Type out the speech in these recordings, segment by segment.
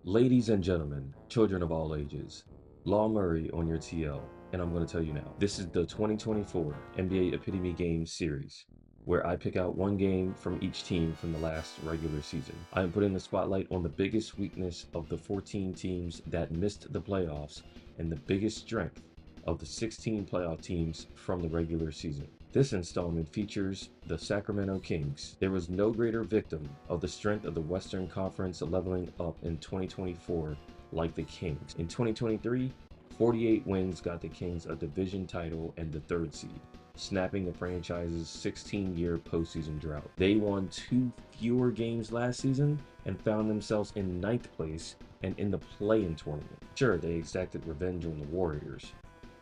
Ladies and gentlemen, children of all ages, Law Murray on your TL, and I'm going to tell you now. This is the 2024 NBA Epitome Games series, where I pick out one game from each team from the last regular season. I am putting the spotlight on the biggest weakness of the 14 teams that missed the playoffs and the biggest strength of the 16 playoff teams from the regular season. This installment features the Sacramento Kings. There was no greater victim of the strength of the Western Conference leveling up in 2024 like the Kings. In 2023, 48 wins got the Kings a division title and the third seed, snapping the franchise's 16-year postseason drought. They won 2 fewer games last season and found themselves in ninth place and in the play-in tournament. Sure, they exacted revenge on the Warriors,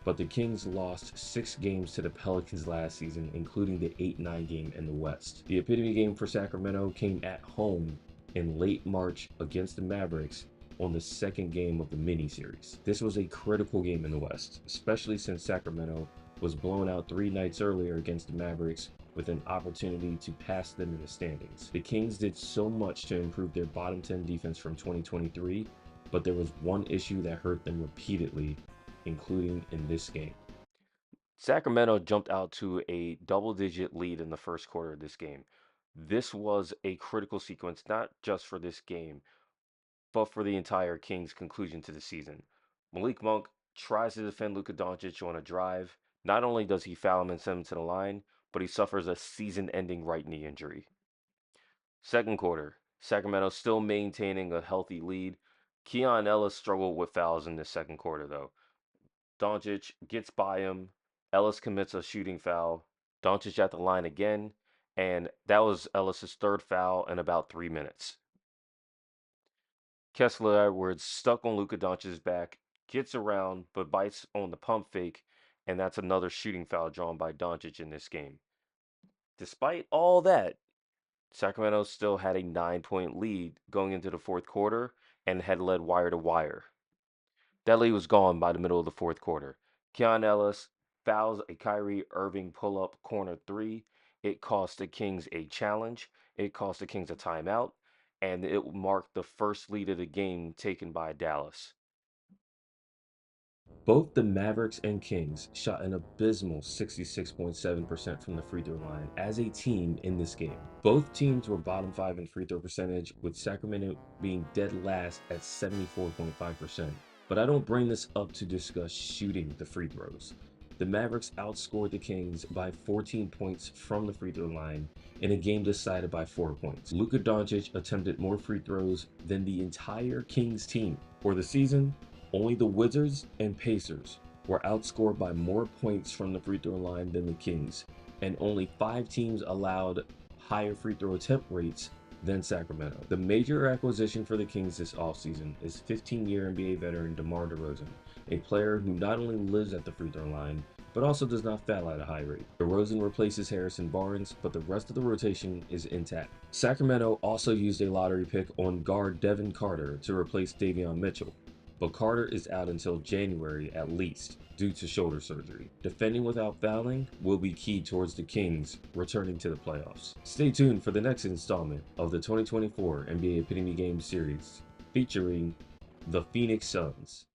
but the Kings lost 6 games to the Pelicans last season, including the 8-9 game in the West. The epitome game for Sacramento came at home in late March against the Mavericks on the second game of the mini-series. This was a critical game in the West, especially since Sacramento was blown out 3 nights earlier against the Mavericks with an opportunity to pass them in the standings. The Kings did so much to improve their bottom 10 defense from 2023, but there was one issue that hurt them repeatedly, including in this game. Sacramento jumped out to a double-digit lead in the first quarter of this game. This was a critical sequence, not just for this game, but for the entire Kings' conclusion to the season. Malik Monk tries to defend Luka Doncic on a drive. Not only does he foul him and send him to the line, but he suffers a season-ending right knee injury. Second quarter, Sacramento still maintaining a healthy lead. Keon Ellis struggled with fouls in the second quarter, though. Doncic gets by him. Ellis commits a shooting foul. Doncic at the line again, and that was Ellis's third foul in about 3 minutes. Kessler Edwards stuck on Luka Doncic's back, gets around but bites on the pump fake, and that's another shooting foul drawn by Doncic in this game. Despite all that, Sacramento still had a 9-point lead going into the fourth quarter and had led wire to wire. That lead was gone by the middle of the fourth quarter. Keon Ellis fouls a Kyrie Irving pull-up corner three. It cost the Kings a challenge. It cost the Kings a timeout, and it marked the first lead of the game taken by Dallas. Both the Mavericks and Kings shot an abysmal 66.7% from the free throw line as a team in this game. Both teams were bottom 5 in free throw percentage, with Sacramento being dead last at 74.5%. But I don't bring this up to discuss shooting the free throws. The Mavericks outscored the Kings by 14 points from the free throw line in a game decided by 4 points. Luka Doncic attempted more free throws than the entire Kings team. For the season, only the Wizards and Pacers were outscored by more points from the free throw line than the Kings, and only 5 teams allowed higher free throw attempt rates than Sacramento. The major acquisition for the Kings this offseason is 15-year NBA veteran DeMar DeRozan, a player who not only lives at the free throw line, but also does not foul at a high rate. DeRozan replaces Harrison Barnes, but the rest of the rotation is intact. Sacramento also used a lottery pick on guard Devin Carter to replace Davion Mitchell, but Carter is out until January at least due to shoulder surgery. Defending without fouling will be key towards the Kings returning to the playoffs. Stay tuned for the next installment of the 2024 NBA Epitome Games series featuring the Phoenix Suns.